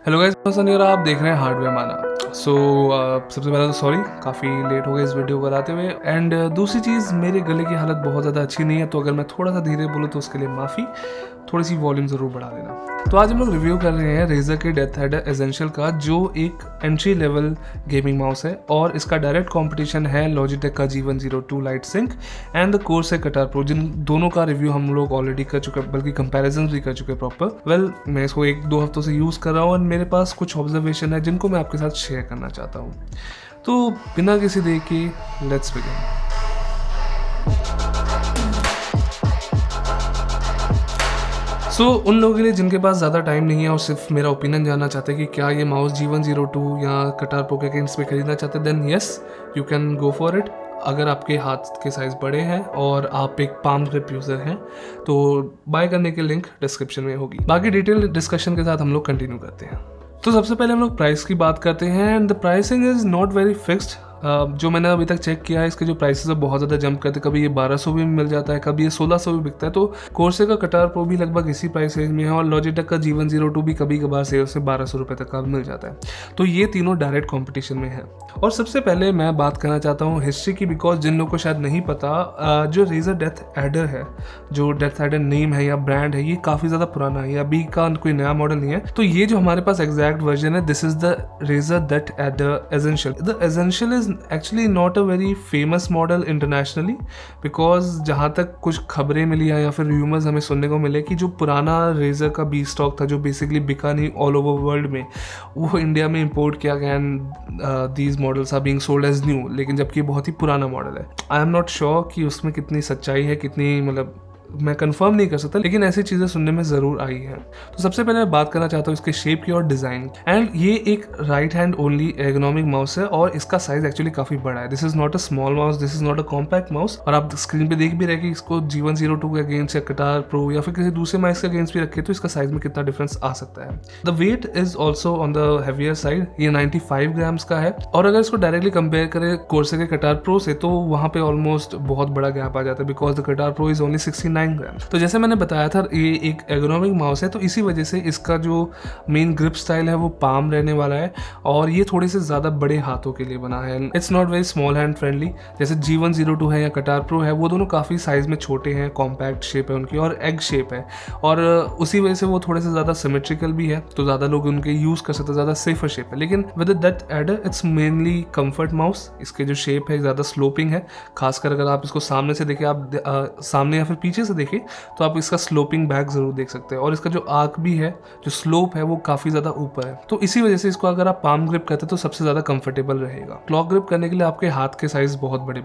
Hello guys, मैं सनी और आप देख रहे हैं हार्डवेयर माना। सबसे पहले तो सॉरी, काफ़ी लेट हो गया इस वीडियो को बनाते हुए। एंड दूसरी चीज़, मेरे गले की हालत बहुत ज़्यादा अच्छी नहीं है, तो अगर मैं थोड़ा सा धीरे बोलूँ तो उसके लिए माफ़ी। थोड़ी सी वॉल्यूम ज़रूर बढ़ा देना। तो आज हम लोग रिव्यू कर रहे हैं रेजर के डेथ हेडर एसेंशियल का, जो एक एंट्री लेवल गेमिंग माउस है और इसका डायरेक्ट कंपटीशन है लॉजिटेक का G102 light sync and the Corsair Katar Pro, जिन दोनों का रिव्यू हम लोग ऑलरेडी कर चुके हैं, बल्कि कंपैरिजन भी कर चुके हैं प्रॉपर। वेल, मैं इसको 1-2 हफ्तों से यूज़ कर रहा हूँ और मेरे पास कुछ ऑब्जर्वेशन है जिनको मैं आपके साथ शेयर करना चाहता हूँ। तो बिना किसी देर के लेट्स बिगिन। उन लोगों के लिए जिनके पास ज़्यादा टाइम नहीं है और सिर्फ मेरा ओपिनियन जानना चाहते हैं कि क्या ये माउस G102 या कटार प्रो के अगेंस्ट में खरीदना चाहते हैं, then yes, you can go for it. अगर आपके हाथ के साइज़ बड़े हैं और आप एक पाम ग्रिप यूज़र हैं तो बाय करने की लिंक डिस्क्रिप्शन में होगी। बाकी डिटेल डिस्कशन के साथ हम लोग कंटिन्यू करते हैं। तो सबसे पहले हम लोग प्राइस की बात करते हैं and the pricing is not very fixed. जो मैंने अभी तक चेक किया है, इसके जो प्राइसेस है बहुत ज़्यादा जंप करते हैं। कभी ये 1200 भी मिल जाता है, कभी ये 1600 भी बिकता है। तो कोर्से का कटार प्रो भी लगभग इसी प्राइस रेंज में है और लॉजिटेक का G102 भी कभी कभार सेल से 1200 रुपये तक का मिल जाता है। तो ये तीनों डायरेक्ट कॉम्पिटिशन में है। और सबसे पहले मैं बात करना चाहता हूँ हिस्ट्री की, बिकॉज जिन लोगों को शायद नहीं पता, जो रेजर डेथ एडर है, जो डेथ एडर नेम है या ब्रांड है, ये काफ़ी ज़्यादा पुराना है, अभी का कोई नया मॉडल नहीं है। तो ये जो हमारे पास एग्जैक्ट वर्जन है, this is the Razer DeathAdder essential. The essential is actually not a very famous model internationally, because जहाँ तक कुछ खबरें मिली हैं या फिर र्यूमर्स हमें सुनने को मिले कि जो पुराना रेजर का बी स्टॉक था, जो बेसिकली बिका नहीं ऑल ओवर वर्ल्ड में, वो इंडिया में इंपोर्ट किया गया and these models are being sold as new. लेकिन जबकि बहुत ही पुराना मॉडल है, आई एम नॉट श्योर कि उसमें कितनी सच्चाई है, कितनी मतलब मैं कंफर्म नहीं कर सकता, लेकिन ऐसी चीज़ें सुनने में ज़रूर आई हैं। तो सबसे पहले मैं बात करना चाहता हूँ इसके शेप की और डिज़ाइन। एंड ये एक right hand only ergonomic mouse है और इसका साइज एक्चुअली काफ़ी बड़ा है। This is not a small mouse, this is not a compact mouse. और आप स्क्रीन पे देख भी रहे कि इसको G102 के अगेंस्ट या कटार प्रो या फिर किसी दूसरे माउस के अगेंस्ट भी रखे तो इसका साइज में कितना डिफरेंस आ सकता है। The weight is also on the heavier side, ये 95 ग्राम्स का है। और अगर इसको डायरेक्टली कंपेयर करें कोर्से के कटार प्रो से, तो वहाँ पे ऑलमोस्ट बहुत बड़ा गैप आ जाता है, because the Katar pro is only 69 ग्राम। तो जैसे मैंने बताया था, ये एक एर्गोनॉमिक माउस है, तो इसी वजह से इसका जो मेन ग्रिप स्टाइल है वो पाम रहने वाला है और ये थोड़े से ज़्यादा बड़े हाथों के लिए बना है। It's not very small hand friendly. जैसे G102 है या कटार प्रो है, वो दोनों काफ़ी साइज़ में छोटे हैं, कॉम्पैक्ट शेप है उनकी और एग शेप है, और उसी वजह से वो थोड़े से ज़्यादा सिमेट्रिकल भी है, तो ज़्यादा लोग उनके यूज़ कर सकते हैं, ज़्यादा सेफर शेप है। लेकिन with that adder it's mainly comfort mouse. इसके जो शेप है ज़्यादा स्लोपिंग है, खासकर अगर आप इसको सामने से देखें, आप सामने या फिर पीछे से देखें तो आप इसका स्लोपिंग बैक जरूर देख सकते हैं। और इसका जो आर्क भी है, जो स्लोप है, वो काफ़ी ज़्यादा ऊपर है। तो इसी वजह से इसको अगर आप पाम ग्रिप करते हैं तो सबसे ज़्यादा कंफर्टेबल रहेगा। क्लॉक ग्रिप करने के लिए आपके हाथ के साइज़ बहुत बड़े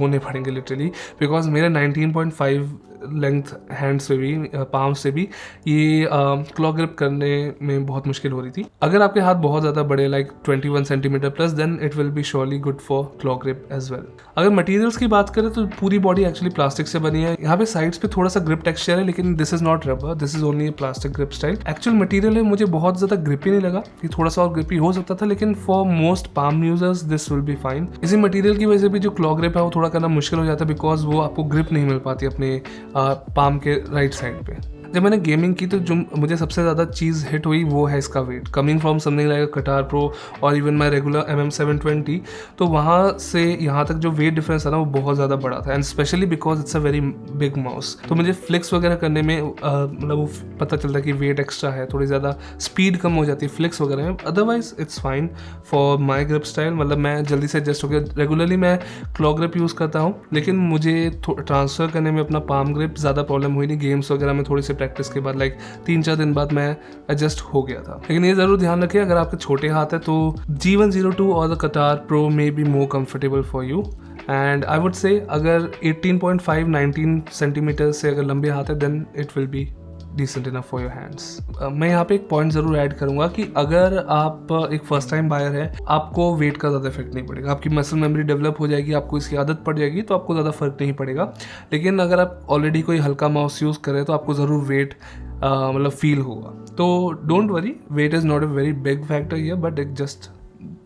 होने पड़ेंगे लिटरली, बिकॉज मेरे 19.5 लेंथ हैंड से भी, पाम से भी ये क्लॉक ग्रिप करने में बहुत मुश्किल हो रही थी। अगर आपके हाथ बहुत ज़्यादा बड़े, like 21 centimetre plus, then it will be surely good for claw grip as well. अगर मटेरियल्स की बात करें तो पूरी बॉडी एक्चुअली प्लास्टिक से बनी है। यहाँ पे साइड्स पे थोड़ा सा ग्रिप टेक्सचर है, लेकिन this is not rubber, this is only plastic grip style. Actual material है, मुझे बहुत ज़्यादा ग्रिपी नहीं लगा, ये थोड़ा सा और ग्रिपी हो सकता था, लेकिन for most palm users this will be fine. इसी मटेरियल की वजह से भी जो क्लॉक ग्रिप है वो थोड़ा करना मुश्किल हो जाता है, बिकॉज वो आपको ग्रिप नहीं मिल पाती अपने पाम के राइट साइड पे। जब मैंने गेमिंग की तो जो मुझे सबसे ज़्यादा चीज़ हिट हुई वो है इसका weight, coming from something like Katar Pro और इवन माई रेगुलर MM720। तो वहाँ से यहाँ तक जो वेट डिफरेंस है ना, वो बहुत ज़्यादा बड़ा था, and specially because it's a very big mouse. तो मुझे फ्लिक्स वगैरह करने में मतलब वो पता चलता है कि वेट एक्स्ट्रा है, थोड़ी ज़्यादा स्पीड कम हो जाती है फ्लिक्स वगैरह में। Otherwise it's fine for my grip style, मतलब मैं जल्दी से एडजस्ट हो गया। रेगुलरली मैं क्लॉक ग्रिप यूज़ करता हूँ, लेकिन मुझे ट्रांसफ़र करने में अपना पाम ग्रिप ज़्यादा प्रॉब्लम हुई नहीं। गेम्स वगैरह में थोड़ी सी प्रैक्टिस के बाद, लाइक 3-4 दिन बाद, मैं एडजस्ट हो गया था। लेकिन ये ज़रूर ध्यान रखिए, अगर आपके छोटे हाथ है तो G102 और the Katar Pro may be more comfortable for you. And I would say अगर 18.5-19 सेंटीमीटर से अगर लंबे हाथ है, then it will be decent enough for your hands. मैं यहाँ पे एक पॉइंट ज़रूर ऐड करूँगा कि अगर आप एक फर्स्ट टाइम बायर है, आपको वेट का ज़्यादा इफेक्ट नहीं पड़ेगा, आपकी मसल मेमोरी डेवलप हो जाएगी, आपको इसकी आदत पड़ जाएगी, तो आपको ज़्यादा फर्क नहीं पड़ेगा। लेकिन अगर आप ऑलरेडी कोई हल्का माउस यूज़ करें तो आपको ज़रूर वेट मतलब फील होगा। तो don't worry, weight is not a very big factor here, but एक जस्ट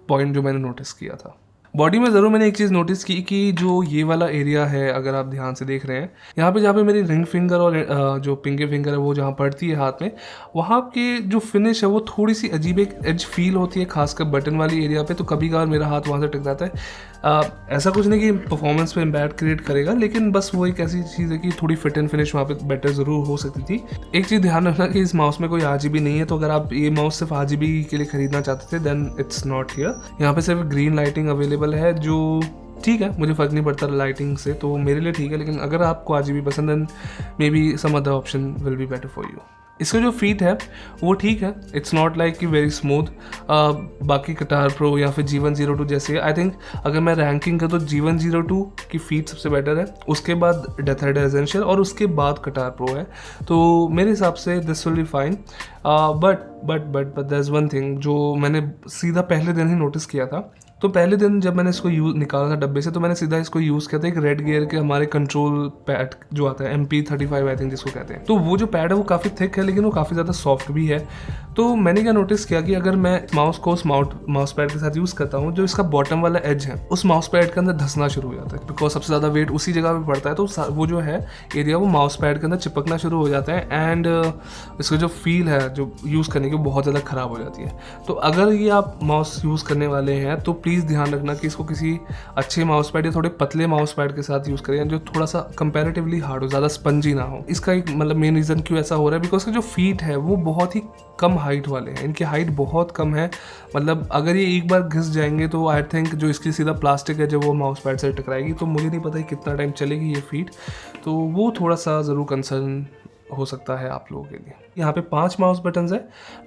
पॉइंट जो मैंने नोटिस किया था। बॉडी में ज़रूर मैंने एक चीज़ नोटिस की कि जो ये वाला एरिया है, अगर आप ध्यान से देख रहे हैं, यहाँ पे जहाँ पे मेरी रिंग फिंगर और जो पिंगे फिंगर है वो जहाँ पड़ती है हाथ में, वहाँ के जो फिनिश है वो थोड़ी सी अजीब एक एज फील होती है, खासकर बटन वाली एरिया पे। तो कभी कभार मेरा हाथ वहाँ से टक जाता है। ऐसा कुछ नहीं कि परफॉर्मेंस पे इम्पैक्ट क्रिएट करेगा, लेकिन बस वो एक ऐसी चीज़ है कि थोड़ी फिट एंड फिनिश वहाँ पे बेटर ज़रूर हो सकती थी। एक चीज़ ध्यान रखना कि इस माउस में कोई RGB नहीं है, तो अगर आप ये माउस सिर्फ RGB के लिए खरीदना चाहते थे देन इट्स नॉट हियर। यहाँ पे सिर्फ ग्रीन लाइटिंग अवेलेबल है, जो ठीक है, मुझे फ़र्क नहीं पड़ता लाइटिंग से, तो मेरे लिए ठीक है। लेकिन अगर आपको RGB पसंद है, may be some other option will be better for you. इसका जो फीट है वो ठीक है, इट्स नॉट लाइक कि वेरी स्मूथ। बाकी कटार प्रो या फिर G102 जैसे, आई थिंक अगर मैं रैंकिंग करूँ तो G102 की फीट सबसे बेटर है, उसके बाद डेथ हेड एसेंशियल और उसके बाद कटार प्रो है। तो मेरे हिसाब से this will be fine. But there is one thing जो मैंने सीधा पहले दिन ही नोटिस किया था। तो पहले दिन जब मैंने इसको निकाला था डब्बे से, तो मैंने सीधा इसको यूज़ किया था एक रेड गियर के हमारे कंट्रोल पैड जो आता है MP35 आई थिंक जिसको कहते हैं। तो वो जो पैड है वो काफ़ी थिक है, लेकिन वो काफ़ी ज़्यादा सॉफ्ट भी है। तो मैंने क्या नोटिस किया कि अगर मैं माउस को उस माउस पैड के साथ यूज़ करता हूँ, जो इसका बॉटम वाला एज है उस माउस पैड के अंदर धंसना शुरू हो जाता है, बिकॉज सबसे ज़्यादा वेट उसी जगह पे पड़ता है। तो वो जो है एरिया वो माउस पैड के अंदर चिपकना शुरू हो जाता है, एंड इसका जो फील है जो यूज़ करने की बहुत ज़्यादा ख़राब हो जाती है। तो अगर ये आप माउस यूज़ करने वाले हैं तो प्लीज़ ध्यान रखना कि इसको किसी अच्छे माउस पैड या थोड़े पतले माउस पैड के साथ यूज़ करें, जो थोड़ा सा कंपैरेटिवली हार्ड हो, ज़्यादा स्पंजी ना हो। इसका एक मतलब मेन रीज़न क्यों ऐसा हो रहा है, बिकॉज के जो फीट है वो बहुत ही कम हाइट वाले हैं, इनकी हाइट बहुत कम है। मतलब अगर ये एक बार घिस जाएंगे तो आई थिंक जो इसकी सीधा प्लास्टिक है जो वो माउस पैड से टकराएगी, तो मुझे नहीं पता कि कितना टाइम चलेगी ये फीट। तो वो थोड़ा सा ज़रूर कंसर्न हो सकता है आप लोगों के लिए। यहाँ पे 5 माउस बटन्स है,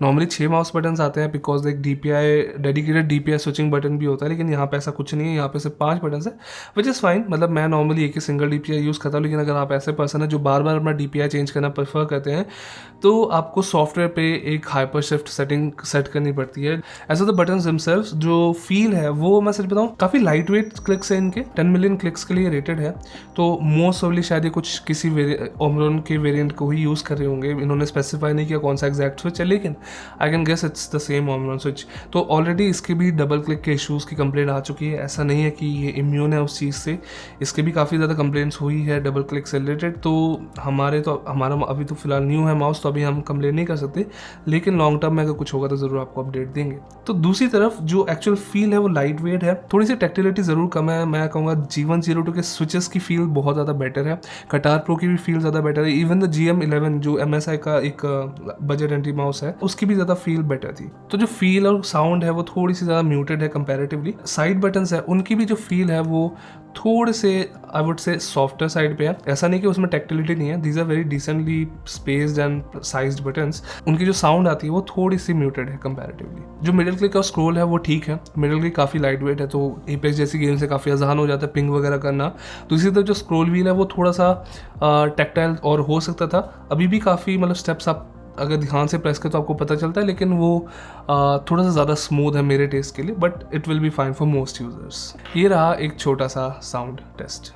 नॉर्मली 6 माउस बटन्स आते हैं, बिकॉज एक डेडिकेटेड DPI स्विचिंग बटन भी होता है, लेकिन यहाँ पे ऐसा कुछ नहीं है, यहाँ पे सिर्फ 5 बटन्स है, विच इज़ फाइन। मतलब मैं नॉर्मली एक ही सिंगल DPI यूज़ करता हूँ, लेकिन अगर आप ऐसे पर्सन है जो बार बार अपना DPI चेंज करना प्रेफर करते हैं, तो आपको सॉफ्टवेयर पे एक हाइपर शिफ्ट सेटिंग सेट करनी पड़ती है। ऐसा तो बटन्स दिमसेल्व्स जो फील है वो मैं सच बताऊँ काफ़ी लाइट वेट क्लिक्स है इनके, 10 मिलियन क्लिक्स के लिए रेटेड है। तो मोस्ट ऑफली शायद ये कुछ किसी ओमरॉन के वेरिएंट को ही यूज़ कर रहे होंगे, इन्होंने स्पेसिफाई नहीं किया कौन सा एग्जैक्ट स्विच है, लेकिन I can guess it's the same Omron switch. तो ऑलरेडी इसके भी डबल क्लिक के इशूज़ की कंप्लेंट आ चुकी है, ऐसा नहीं है कि ये इम्यून है उस चीज़ से, इसके भी काफ़ी ज़्यादा कंप्लेंट्स हुई है डबल क्लिक से रिलेटेड। तो हमारा अभी तो फिलहाल न्यू है माउस, तो अभी हम कंप्लेन नहीं कर सकते, लेकिन लॉन्ग टर्म में अगर कुछ होगा तो ज़रूर आपको अपडेट देंगे। तो दूसरी तरफ जो एक्चुअल फील है वो लाइट वेट है, थोड़ी सी टेक्टिलिटी ज़रूर कम है। मैं कहूँगा G102 के स्विचेस की फील बहुत ज़्यादा बेटर है, कटार प्रो की भी फील ज़्यादा बेटर है, इवन द GM11 जो MSI का एक बजट एंट्री माउस है उसकी भी ज़्यादा फील बेटर थी। तो जो फील और साउंड है वो थोड़ी सी ज़्यादा म्यूटेड है कंपैरेटिवली। साइड बटन्स है उनकी भी जो फील है वो थोड़े से I would say softer side पे है, ऐसा नहीं कि उसमें टेक्टिलिटी नहीं है, these are very decently spaced and sized buttons. उनकी जो साउंड आती है वो थोड़ी सी म्यूटेड है कंपैरेटिवली। जो मिडिल क्लिक और स्क्रॉल है वो ठीक है, मिडिल क्लिक काफ़ी लाइट वेट है, तो एपेक्स जैसी गेम से काफ़ी आसान हो जाता है पिंग वगैरह करना। दूसरी तरफ जो स्क्रॉल व्हील है वो थोड़ा सा टेक्टाइल और हो सकता था, अभी भी काफ़ी मतलब स्टेप्स आप अगर ध्यान से प्रेस करें तो आपको पता चलता है, लेकिन वो थोड़ा सा ज़्यादा स्मूथ है मेरे टेस्ट के लिए, but it will be fine for most users. ये रहा एक छोटा सा साउंड टेस्ट।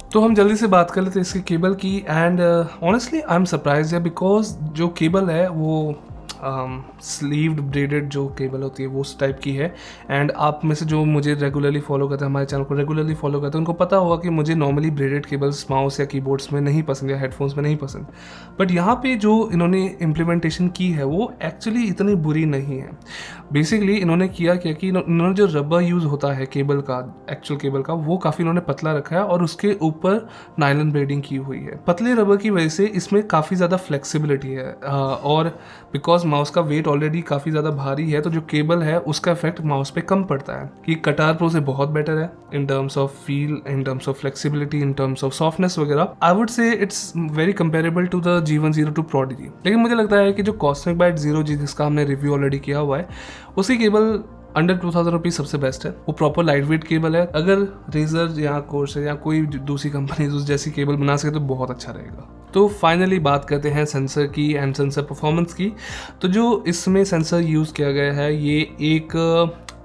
तो हम जल्दी से बात कर लेते हैं इसकी केबल की, and honestly I am surprise है, बिकॉज जो केबल है वो स्लीव्ड ब्रेडेड जो केबल होती है वो उस टाइप की है। एंड आप में से जो मुझे रेगुलरली फॉलो करते हैं, हमारे चैनल को रेगुलरली फॉलो करते हैं, उनको पता होगा कि मुझे नॉर्मली ब्रेडेड केबल्स माउस या कीबोर्ड्स में नहीं पसंद या हेडफोन्स में नहीं पसंद। बट यहाँ पे जो इन्होंने इम्प्लीमेंटेशन की है वो एक्चुअली इतनी बुरी नहीं है। बेसिकली इन्होंने किया क्या कि इन्होंने जो रबर यूज़ होता है केबल का, एक्चुअल केबल का, वो काफ़ी इन्होंने पतला रखा है और उसके ऊपर नायलन ब्रेडिंग की हुई है। पतले रबर की वजह से इसमें काफ़ी ज़्यादा फ्लेक्सिबिलिटी है, और बिकॉज माउस का वेट ऑलरेडी काफ़ी ज़्यादा भारी है, तो जो केबल है उसका इफेक्ट माउस पे कम पड़ता है। कि कटार प्रो से बहुत बेटर है in terms of feel, in terms of flexibility, in terms of softness वगैरह। I would say it's very comparable to the G102 Prodigy। लेकिन मुझे लगता है कि जो कॉस्मिक बाइट 0G जिसका हमने रिव्यू ऑलरेडी किया हुआ है, उसकी केबल अंडर 2000 रुपीज़ सबसे बेस्ट है। वो प्रॉपर लाइट वेट केबल है। अगर रेजर या कोर्सर या कोई दूसरी कंपनी उस जैसी केबल बना सके तो बहुत अच्छा रहेगा। तो फाइनली बात करते हैं सेंसर की एंड सेंसर परफॉर्मेंस की। तो जो इसमें सेंसर यूज़ किया गया है ये एक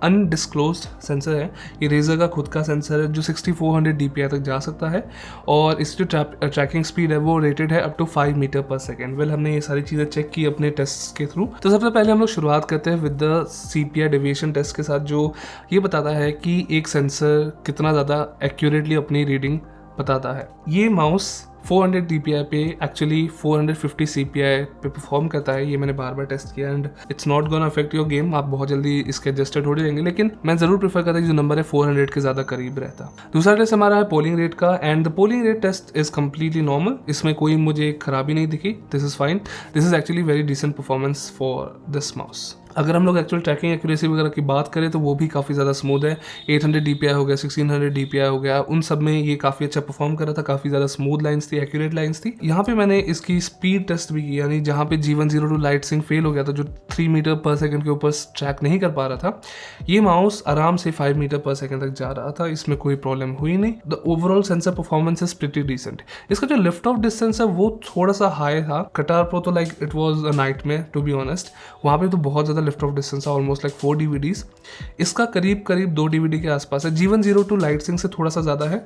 अनडिस्क्लोज्ड सेंसर है। ये रेजर का खुद का सेंसर है जो 6400 DPI तक जा सकता है और इसकी जो ट्रैकिंग स्पीड है वो रेटेड है अप टू 5 मीटर पर सेकेंड। वेल, हमने ये सारी चीज़ें चेक की अपने टेस्ट के थ्रू। तो सबसे पहले हम लोग शुरुआत करते हैं with the CPI deviation test के साथ, जो ये बताता है कि एक सेंसर कितना ज़्यादा एक्यूरेटली अपनी रीडिंग बताता है। ये माउस 400 DPI पे एक्चुअली 450 CPI पे परफॉर्म करता है। ये मैंने बार बार टेस्ट किया and it's not gonna affect your game. आप बहुत जल्दी इसके एडजस्टेड हो जाएंगे, लेकिन मैं ज़रूर प्रेफर करता कि जो नंबर है 400 के ज़्यादा करीब रहता। दूसरा टेस्ट हमारा है पोलिंग रेट का and the polling rate test is completely normal. इसमें कोई मुझे खराबी नहीं दिखी। This is fine. This is actually very decent performance for this mouse. अगर हम लोग एक्चुअल ट्रैकिंग एक्यूरेसी वगैरह की बात करें तो वो भी काफ़ी ज़्यादा स्मूथ है। 800 DPI हो गया, 1600 DPI हो गया, उन सब में ये काफ़ी अच्छा परफॉर्म कर रहा था। काफ़ी ज़्यादा स्मूथ लाइंस थी, एक्यूरेट लाइंस थी। यहाँ पे मैंने इसकी स्पीड टेस्ट भी की, यानी जहाँ पे G102 लाइट सिंक फेल हो गया था, जो 3 मीटर पर सेकंड के ऊपर ट्रैक नहीं कर पा रहा था, ये माउस आराम से 5 मीटर पर सेकंड तक जा रहा था। इसमें कोई प्रॉब्लम हुई नहीं। The overall sensor performance is pretty decent. इसका जो लिफ्ट ऑफ डिस्टेंस है वो थोड़ा सा हाई था। कटार प्रो तो like it was a nightmare to be honest. वहाँ पे तो बहुत ज़्यादा लिफ्ट ऑफ डिस्टेंस था, ऑलमोस्ट लाइक 4 DVDs। इसका करीब 2 DVD के आसपास है। G102 लाइट सिंक से थोड़ा सा ज़्यादा है।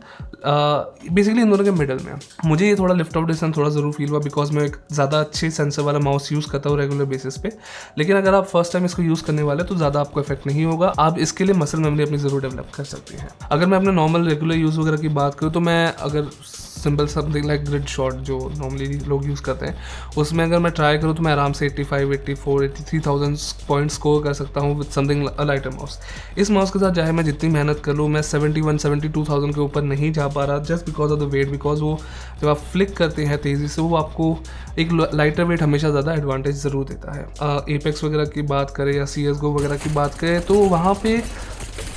बेसिकली इन दोनों के मिडल में मुझे ये थोड़ा लिफ्ट ऑफ डिस्टेंस थोड़ा ज़रूर फील हुआ, बिकॉज मैं एक ज़्यादा अच्छे सेंसर वाला माउस यूज़ करता हूँ रेगुलर बेसिस पे। लेकिन अगर आप फर्स्ट टाइम इसको यूज़ करने वाले तो ज़्यादा आपको इफेक्ट नहीं होगा। आप इसके लिए मसल मेमोरी अपनी ज़रूर डेवलप कर सकते हैं। अगर मैं अपने नॉर्मल रेगुलर यूज़ वगैरह की बात करूँ तो मैं अगर simple something like grid shot जो नॉर्मली लोग यूज़ करते हैं उसमें अगर मैं ट्राई करूँ तो मैं आराम से 85, 84, 83,000 पॉइंट स्कोर कर सकता हूँ विद समथिंग लाइटर माउस। इस माउस के साथ चाहे मैं जितनी मेहनत कर लूँ मैं 71, 72,000 के ऊपर नहीं जा पा रहा, just because of the weight. Because वो जब आप फ्लिक करते हैं तेज़ी से वो आपको एक लाइटर वेट हमेशा ज़्यादा एडवांटेज ज़रूर देता है। एपेक्स वगैरह की बात करें या CSGO वगैरह की बात करें तो वहाँ पे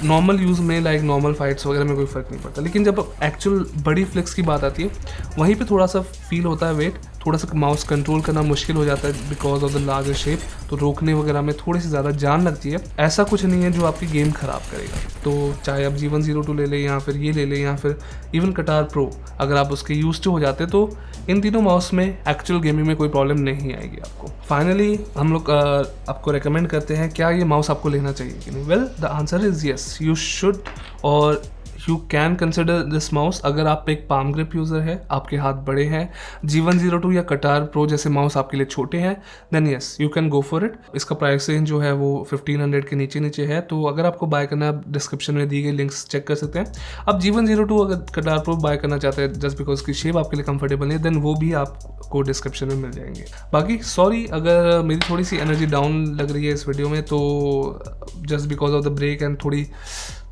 नॉर्मल यूज़ में लाइक नॉर्मल फाइट्स वगैरह में कोई फ़र्क नहीं पड़ता, लेकिन जब एक्चुअल बड़ी फ्लिक्स की बात आती है वहीं पे थोड़ा सा फील होता है वेट, थोड़ा सा माउस कंट्रोल करना मुश्किल हो जाता है because of the larger shape. तो रोकने वगैरह में थोड़ी सी ज़्यादा जान लगती है। ऐसा कुछ नहीं है जो आपकी गेम ख़राब करेगा। तो चाहे आप G102 ले लें या फिर ये ले लें या फिर इवन कटार प्रो, अगर आप उसके यूज टू हो जाते तो इन तीनों माउस में एक्चुअल गेमिंग में कोई प्रॉब्लम नहीं आएगी आपको। फाइनली हम लोग आपको रेकमेंड करते हैं क्या ये माउस आपको लेना चाहिए कि नहीं। Well, the answer is yes, you should और you can consider this mouse. अगर आप एक पाम ग्रिप यूज़र है, आपके हाथ बड़े हैं, G102 या कटार प्रो जैसे माउस आपके लिए छोटे हैं, then yes you can go for it. इसका प्राइस रेंज जो है वो 1500 के नीचे है। तो अगर आपको बाय करना है, आप डिस्क्रिप्शन में दी गई लिंक्स चेक कर सकते हैं। आप G102 अगर कटार प्रो बाय करना चाहते हैं जस्ट बिकॉज की शेप आपके लिए कंफर्टेबल है, देन वो भी आपको डिस्क्रिप्शन में मिल जाएंगे। बाकी सॉरी अगर मेरी थोड़ी सी एनर्जी डाउन लग रही है इस वीडियो में, तो just because of the break and थोड़ी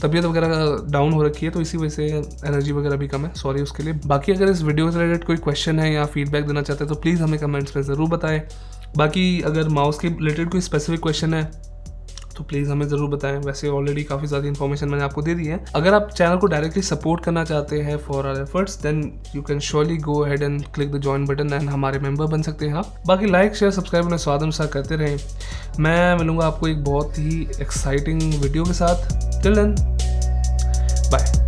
तबीयत वगैरह डाउन हो रखी है तो इसी वजह से एनर्जी वगैरह भी कम है, सॉरी उसके लिए। बाकी अगर इस वीडियो से रिलेटेड कोई क्वेश्चन है या फीडबैक देना चाहते हैं तो प्लीज़ हमें कमेंट्स में ज़रूर बताएं। बाकी अगर माउस के रिलेटेड कोई स्पेसिफिक क्वेश्चन है तो प्लीज़ हमें ज़रूर बताएं। वैसे ऑलरेडी काफ़ी ज़्यादा इन्फॉर्मेशन मैंने आपको दे दी है। अगर आप चैनल को डायरेक्टली सपोर्ट करना चाहते हैं for our efforts, then you can surely go ahead and click the join button and हमारे मेंबर बन सकते हैं आप। बाकी लाइक शेयर सब्सक्राइब अपने स्वाद अनुसार करते रहें। मैं मिलूंगा आपको एक बहुत ही एक्साइटिंग वीडियो के साथ। Till then, bye.